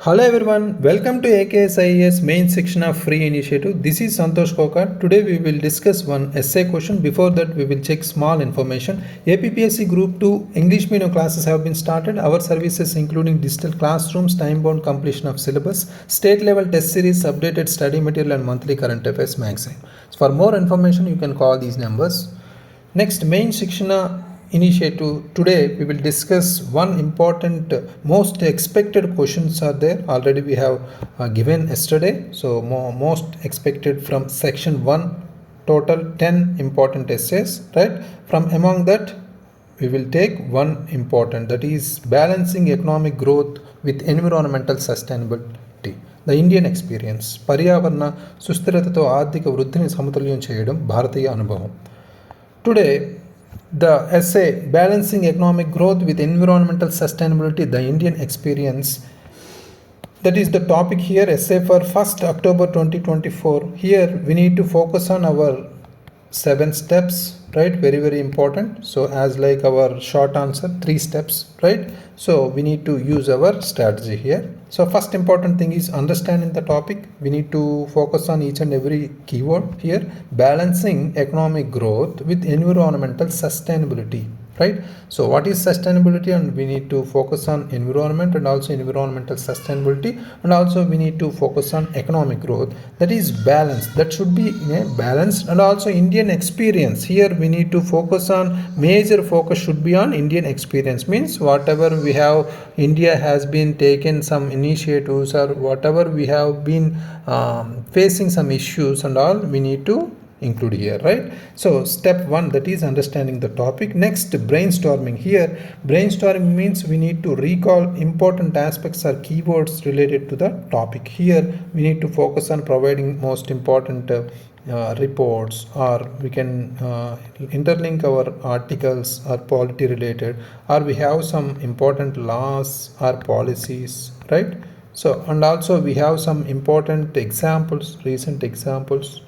Hello everyone, welcome to AKS IAS main section of free initiative. This is Santosh Kokar. Today we will discuss one essay question. Before that we will check small information. APSC Group 2 English medium classes have been started. Our services including digital classrooms, time-bound completion of syllabus, state level test series, updated study material and monthly current affairs magazine. For more information you can call these numbers. Next, main Shikshna initiative. Today we will discuss one important most expected questions are there. Already we have given yesterday. So most expected from section 1, total 10 important essays, right? From among that we will take one important, that is balancing economic growth with environmental sustainability. The Indian experience. పర్యావరణ సుస్థిరతతో ఆర్థిక వృద్ధిని సమతుల్యం చేయడం భారతీయ అనుభవం. Today, the essay Balancing Economic Growth with Environmental Sustainability, the Indian Experience, that is the topic here, essay for 1st October 2024. Here we need to focus on our 7 steps, right? Very important. So as like our short answer, 3 steps, right? So we need to use our strategy here. So first important thing is understanding the topic. We need to focus on each and every keyword here. Balancing economic growth with environmental sustainability, right? So what is sustainability? And we need to focus on environment and also environmental sustainability, and also we need to focus on economic growth. That is balanced. That should be balanced. And also Indian experience. Here we need to focus on, major focus should be on Indian experience. Means whatever we have, India has been taken some initiatives, or whatever we have been facing some issues and all, we need to include here, right? So step 1, that is understanding the topic. Next, brainstorming. Here brainstorming means we need to recall important aspects or keywords related to the topic. Here we need to focus on providing most important reports, or we can interlink our articles or polity related, or we have some important laws or policies, right? So and also we have some important examples, recent examples.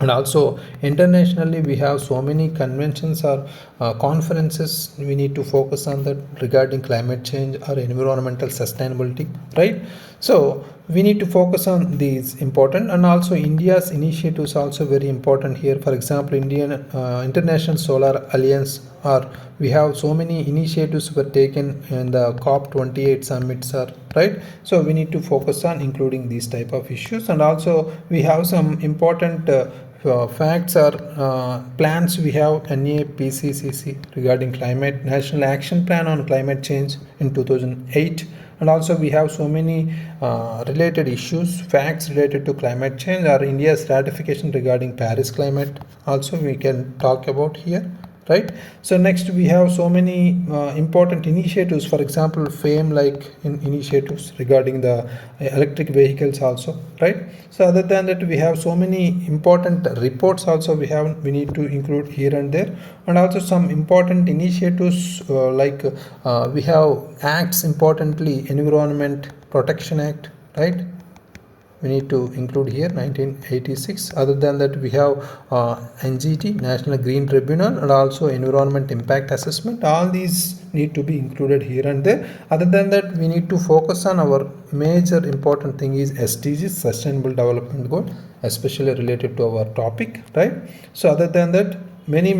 And also internationally we have so many conventions or conferences. We need to focus on that regarding climate change or environmental sustainability, right? So we need to focus on these important, and also India's initiatives also very important here. For example, Indian International Solar Alliance, or we have so many initiatives were taken in the COP28 summits, are right? So we need to focus on including these type of issues. And also we have some important facts or plans. We have NAPCC regarding climate, National Action Plan on Climate Change in 2008. And also we have so many related issues, facts related to climate change, or India's ratification regarding Paris climate also we can talk about here, right? So next we have so many important initiatives. For example, FAME like initiatives regarding the electric vehicles also, right? So other than that we have so many important reports also we need to include here and there. And also some important initiatives like we have acts, importantly Environment Protection Act, right? We need to include here 1986. Other than that we have NGT, National Green Tribunal, and also Environment Impact Assessment. All these need to be included here and there. Other than that we need to focus on our major important thing is SDGs, Sustainable Development Goal, especially related to our topic, right? So other than that many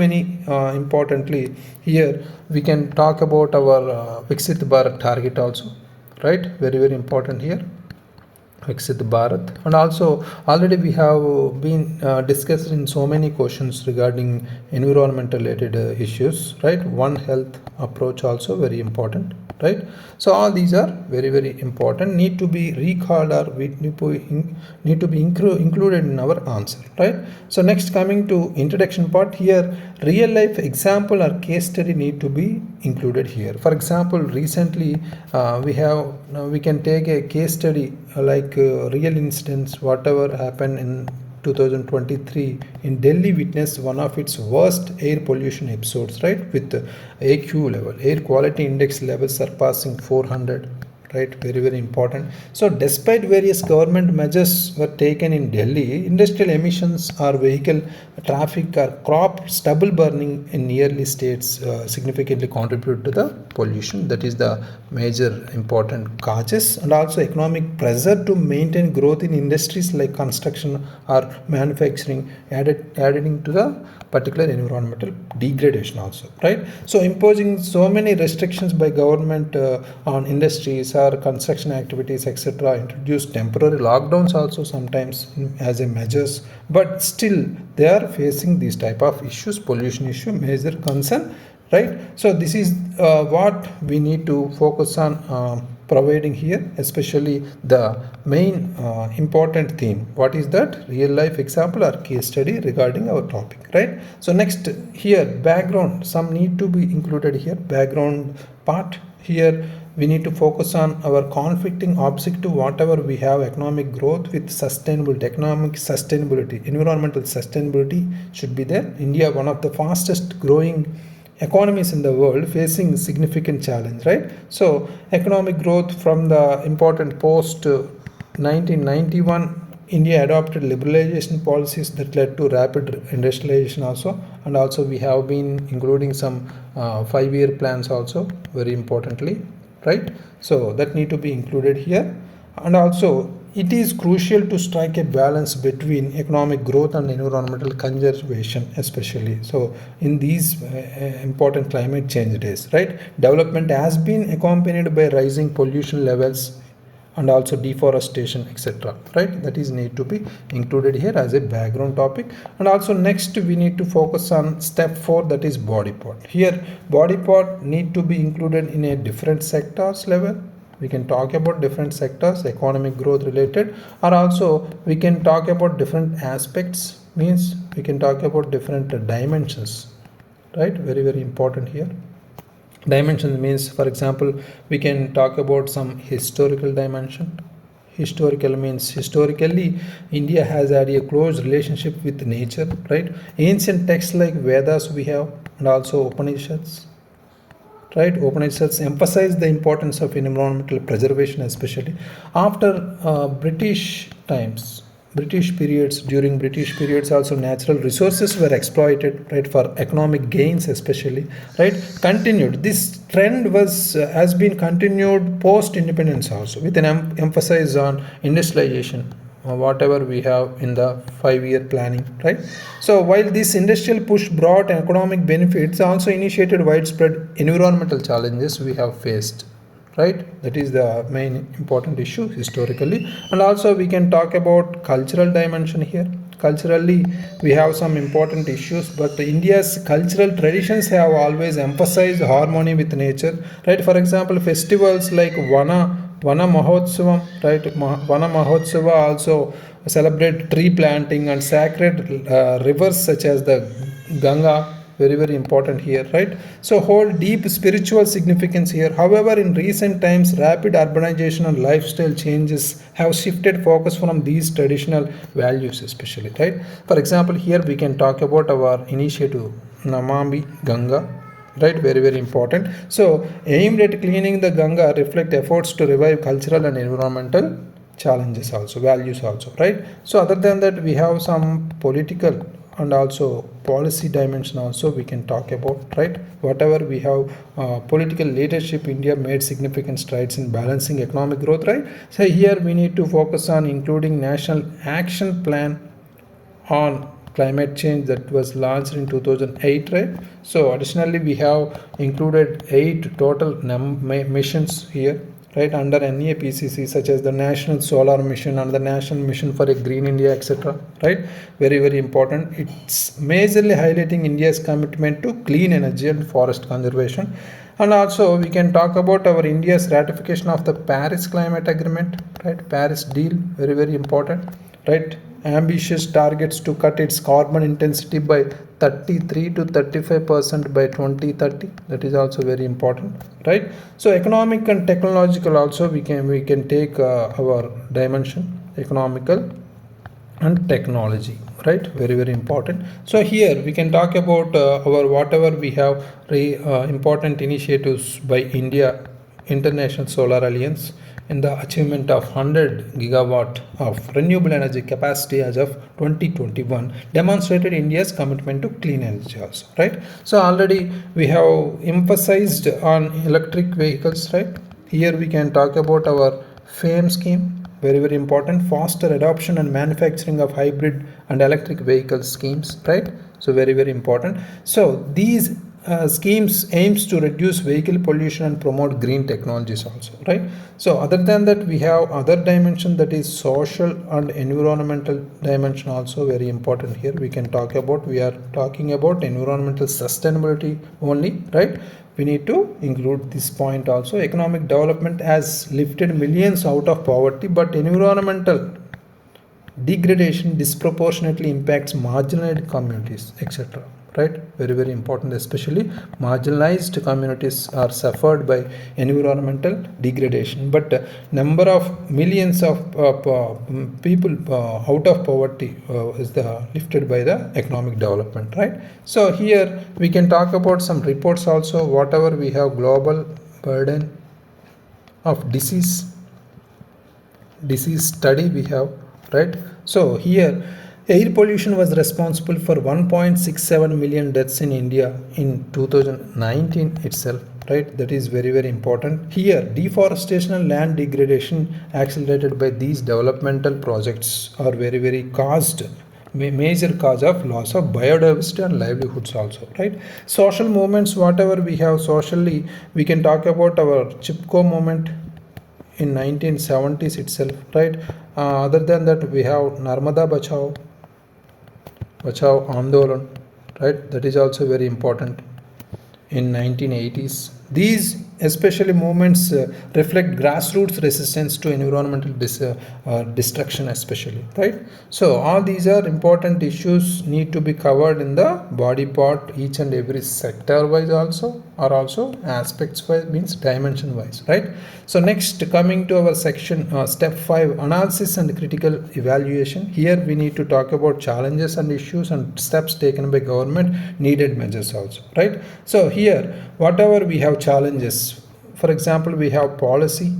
importantly here we can talk about our Viksit Bharat target also, right? Very important here, Viksit Bharat. And also already we have been discussed in so many questions regarding environment related issues, right? One Health approach also very important, right? So all these are very important, need to be recalled, or we need to be included in our answer, right? So next, coming to introduction part, here real life example or case study need to be included here. For example, recently we can take a case study like real instance, whatever happened in 2023 in Delhi witnessed one of its worst air pollution episodes, right? With AQ level, air quality index levels surpassing 400, right? Very important. So despite various government measures were taken in Delhi, industrial emissions or vehicle traffic or crop stubble burning in nearly states significantly contribute to the pollution. That is the major important causes. And also economic pressure to maintain growth in industries like construction or manufacturing adding to the particular environmental degradation also, right? So imposing so many restrictions by government on industries or construction activities, etc., introduce temporary lockdowns also sometimes as a measures, but still they are facing these type of issues, pollution issue, major concern, right? So this is what we need to focus on providing here, especially the main important theme. What is that? Real life example or case study regarding our topic, right? So next here, background, some need to be included here. Background part here, we need to focus on our conflicting objective, whatever we have, economic growth with sustainability, economic sustainability, environmental sustainability should be there. India, one of the fastest growing economies in the world, facing significant challenge, right? So economic growth from the important post 1991, India adopted liberalization policies that led to rapid industrialization also, and also we have been including some 5-year plans also, very importantly, right? So that need to be included here. And also it is crucial to strike a balance between economic growth and environmental conservation, especially so in these important climate change days, right? Development has been accompanied by rising pollution levels and also deforestation, etc., right? That is need to be included here as a background topic. And also next we need to focus on step 4, that is body part. Here body part need to be included in a different sectors level. We can talk about different sectors, economic growth related, or also we can talk about different aspects, means we can talk about different dimensions, right? Very important here. Dimension means, for example, we can talk about some historical dimension. Historical means historically India has had a close relationship with nature, right? Ancient texts like Vedas we have, and also Upanishads, right? Upanishads emphasize the importance of environmental preservation, especially after British periods. During British periods also natural resources were exploited, right, for economic gains, especially, right? Continued, this trend was has been continued post independence also, with an emphasis on industrialization, whatever we have in the 5-year planning, right? So while this industrial push brought economic benefits, also initiated widespread environmental challenges we have faced, right? That is the main important issue historically. And also we can talk about cultural dimension here. Culturally we have some important issues, but India's cultural traditions have always emphasized harmony with nature, right? For example, festivals like Vana Mahotsavam, right? Vana Mahotsava also celebrate tree planting and sacred rivers such as the Ganga, very important here, right? So hold deep spiritual significance here. However, in recent times, rapid urbanization and lifestyle changes have shifted focus from these traditional values, especially, right? For example, here we can talk about our initiative Namami Ganga, right? Very important. So aimed at cleaning the Ganga, reflect efforts to revive cultural and environmental challenges also, values also, right? So other than that, we have some political and also policy dimension also we can talk about, right? Whatever we have political leadership, India made significant strides in balancing economic growth, right? So here we need to focus on including national action plan on climate change that was launched in 2008, right? So additionally we have included 8 total missions here, right, under NEPCC, such as the National Solar Mission and the National Mission for a Green India, etc., right? Very important. It's majorly highlighting India's commitment to clean energy and forest conservation. And also we can talk about our India's ratification of the Paris Climate Agreement, right? Paris deal, very important, right? Ambitious targets to cut its carbon intensity by 33 to 35% by 2030. That is also very important, right? So economic and technological also we can take our dimension, economical and technology, right? Very important. So here we can talk about our whatever we have important initiatives by India International Solar Alliance in the achievement of 100 gigawatt of renewable energy capacity as of 2021 demonstrated India's commitment to clean energy also, right? So already we have emphasized on electric vehicles, right? Here we can talk about our FAME scheme, very important, faster adoption and manufacturing of hybrid and electric vehicle schemes, right? So very important. So these schemes aims to reduce vehicle pollution and promote green technologies also, right? So other than that, we have other dimension, that is social and environmental dimension, also very important. Here we can talk about, we are talking about environmental sustainability only, right? We need to include this point also. Economic development has lifted millions out of poverty, but environmental degradation disproportionately impacts marginalized communities, etc., right? Very important, especially marginalized communities are suffered by environmental degradation, but number of millions of people out of poverty is lifted by the economic development, right? So here we can talk about some reports also. Whatever we have, global burden of disease study we have, right? So here air pollution was responsible for 1.67 million deaths in India in 2019 itself, right? That is very important. Here deforestation and land degradation accelerated by these developmental projects are very caused major cause of loss of biodiversity and livelihoods also, right? Social movements, whatever we have socially, we can talk about our Chipko movement in 1970s itself, right? Other than that, we have Narmada Bachao Andolan, right? That is also very important in 1980s. These especially movements reflect grassroots resistance to environmental destruction especially, right? So all these are important issues, need to be covered in the body part, each and every sector wise also, or also aspects wise, means dimension wise, right? So next, coming to our section, step 5, analysis and critical evaluation. Here we need to talk about challenges and issues and steps taken by government, needed measures also, right? So here whatever we have challenges, for example, we have policy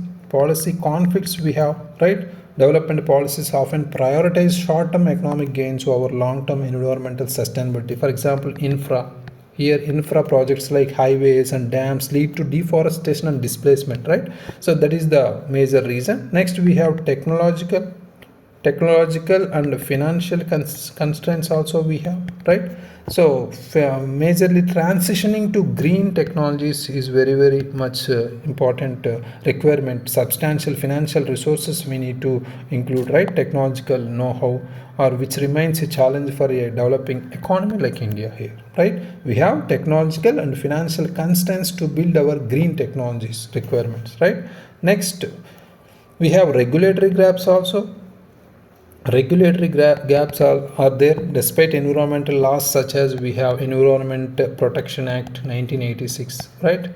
conflicts we have, right? Development policies often prioritize short-term economic gains over long-term environmental sustainability. For example, infra projects like highways and dams lead to deforestation and displacement, right? So that is the major reason. Next, we have technological and financial constraints also we have, right? So majorly transitioning to green technologies is very much important requirement. Substantial financial resources we need to include, right? Technological know-how, or which remains a challenge for a developing economy like India here, right? We have technological and financial constraints to build our green technologies requirements, right? Next, we have regulatory gaps also. Regulatory gaps are there despite environmental laws, such as we have Environment Protection Act 1986, right?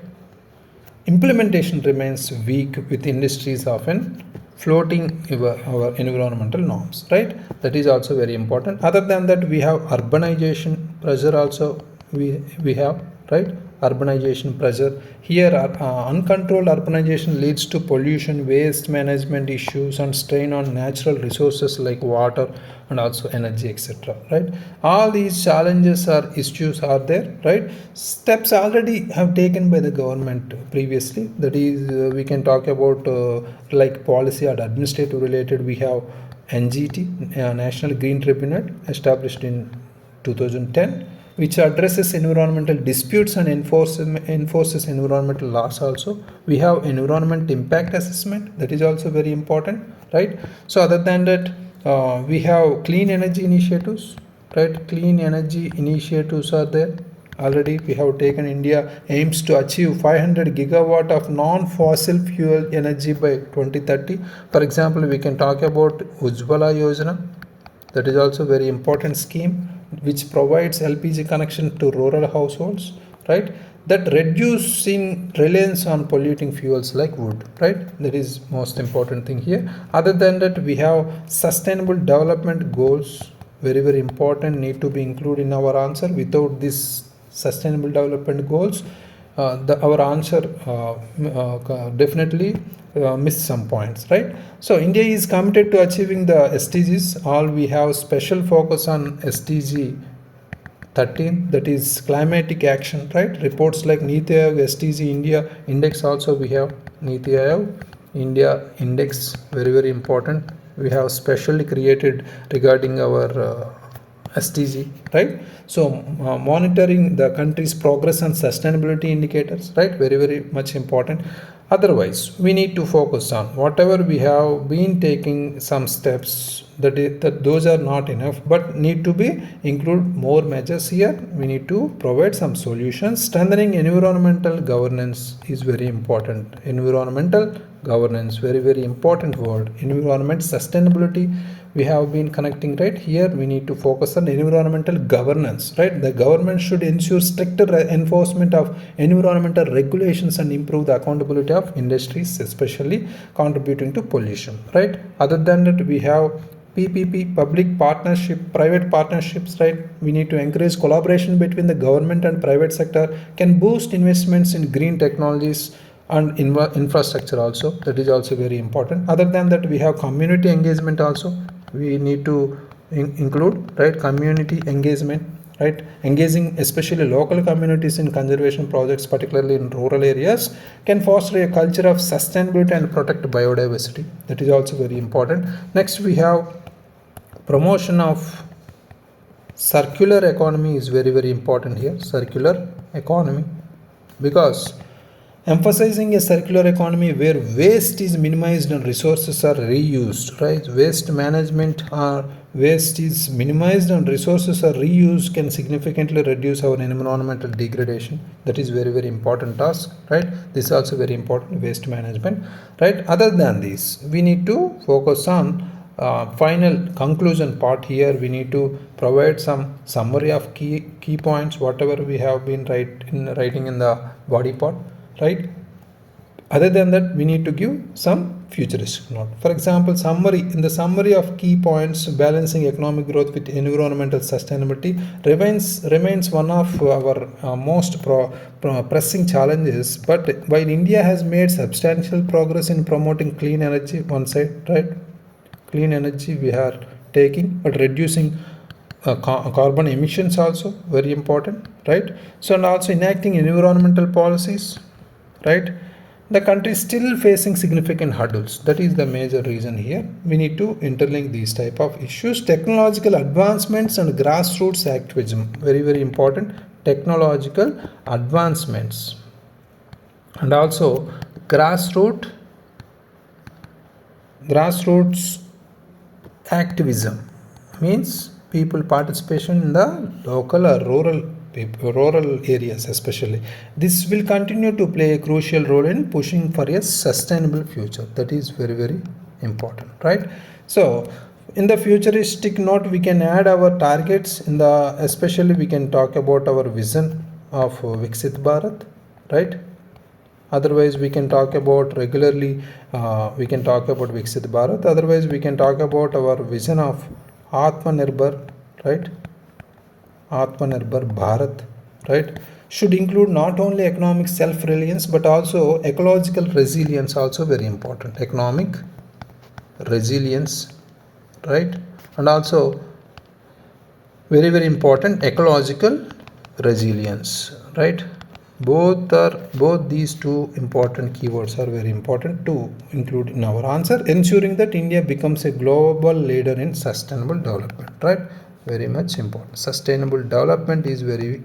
Implementation remains weak, with industries often floating our environmental norms, right? That is also very important. Other than that, we have urbanization pressure also we have, right? Urbanization pressure. Here uncontrolled urbanization leads to pollution, waste management issues, and strain on natural resources like water and also energy, etc., right? All these challenges or issues are there, right? Steps already have taken by the government previously, that is we can talk about like policy or administrative related. We have NGT, National Green Tribunal, established in 2010, which addresses environmental disputes and enforces environmental laws also. We have environment impact assessment, that is also very important, right? So other than that, we have clean energy initiatives, right? Clean energy initiatives are there. Already we have taken, India aims to achieve 500 gigawatt of non-fossil fuel energy by 2030. For example, we can talk about Ujjwala Yojana, that is also very important scheme, which provides LPG connection to rural households, right? That reducing reliance on polluting fuels like wood, right? That is most important thing here. Other than that, we have sustainable development goals, very important, need to be included in our answer. Without this sustainable development goals, our answer definitely miss some points, right? So India is committed to achieving the SDGs. All we have special focus on SDG 13, that is climatic action, right? Reports like Niti Aayog SDG India index, also we have Niti Aayog India index, very important. We have specially created regarding our SDG, right? So monitoring the country's progress on sustainability indicators, right? Very much important. Otherwise, we need to focus on whatever we have been taking some steps, that those are not enough, but need to be include more measures here. We need to provide some solutions. Strengthening environmental governance is very important. Environmental governance, very important word. Environment sustainability, we have been connecting, right? Here we need to focus on environmental governance, right? The government should ensure stricter enforcement of environmental regulations and improve the accountability of industries, especially contributing to pollution, right? Other than that, we have PPP, public partnership, private partnerships, right? We need to encourage collaboration between the government and private sector, can boost investments in green technologies and infrastructure also. That is also very important. Other than that, we have community engagement also. We need to include, right, community engagement, right? Engaging especially local communities in conservation projects, particularly in rural areas, can foster a culture of sustainability and protect biodiversity. That is also very important. Next, we have promotion of circular economy is very important here. Circular economy, because emphasizing a circular economy where waste is minimized and resources are reused, right? Waste management or waste is minimized and resources are reused can significantly reduce our environmental degradation. That is very important task, right? This is also very important, waste management, right? Other than this, we need to focus on final conclusion part. Here we need to provide some summary of key points, whatever we have been writing in the body part, right? Other than that, we need to give some futuristic note. For example, in the summary of key points, balancing economic growth with environmental sustainability remains one of our most pressing challenges. But while India has made substantial progress in promoting clean energy, one side, right? Clean energy we are taking, but reducing carbon emissions also very important, right? So, and also enacting environmental policies, right? The country is still facing significant hurdles. That is the major reason here. We need to interlink these type of issues. Technological advancements and grassroots activism, very important. Technological advancements and also grassroots activism means people participation in the local or rural areas especially. This will continue to play a crucial role in pushing for a sustainable future. That is very important, right? So in the futuristic note, we can add our targets in the, especially we can talk about our vision of Viksit Bharat, right? Otherwise, we can talk about regularly, we can talk about Viksit Bharat. Otherwise, we can talk about our vision of Atmanirbhar, right? Atmanirbhar Bharat, right? Should include not only economic self-reliance, but also ecological resilience, also very important. Economic resilience, right? And also very important, ecological resilience, right? Both these two important keywords are very important to include in our answer, ensuring that India becomes a global leader in sustainable development, right? Very much important. Sustainable development is very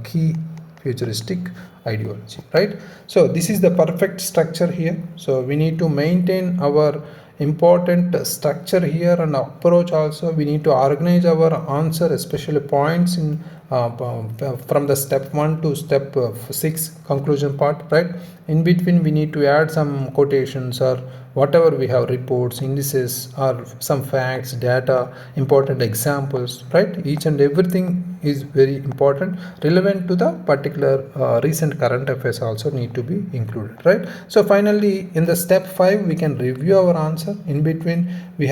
key futuristic ideology, right? So this is the perfect structure here. So we need to maintain our important structure here and approach also. We need to organize our answer, especially points in from the step 1 to step 6 conclusion part, right? in between we need to add some quotations or whatever we have, reports, indices, or some facts, data, important examples, right? Each and everything is very important, relevant to the particular recent current affairs also need to be included, right? So finally, in the step 5, we can review our answer. In between we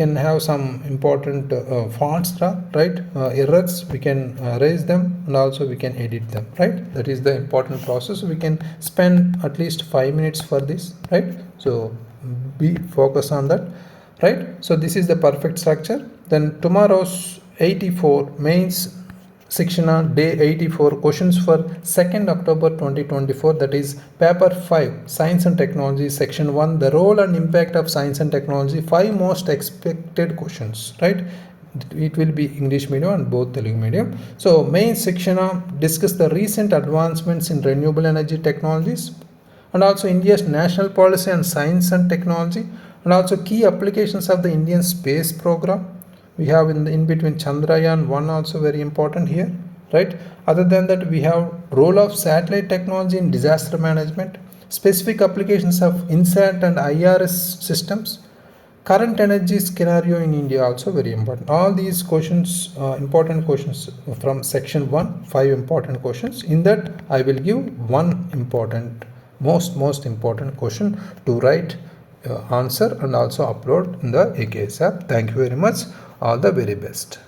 can have some important faults, right? Errors, we can raise them, and also we can edit them, right? That is the important process. We can spend at least 5 minutes for this, right? So be focused on that, right? So this is the perfect structure. Then tomorrow's 84 mains Shikshna day 84 questions for 2nd October 2024, that is paper 5 science and technology section 1, the role and impact of science and technology, 5 most expected questions, right? It will be English medium and both Telugu medium. So main section discuss the recent advancements in renewable energy technologies, and also India's national policy on science and technology, and also key applications of the Indian space program. We have in between Chandrayaan 1 also very important here, right? Other than that, we have role of satellite technology in disaster management, specific applications of INSAT and IRS systems, current energy scenario in India also very important. All these questions, important questions from section 1, 5 important questions. In that, I will give one important, most important question to write answer and also upload in the AKS app. Thank you very much. All the very best.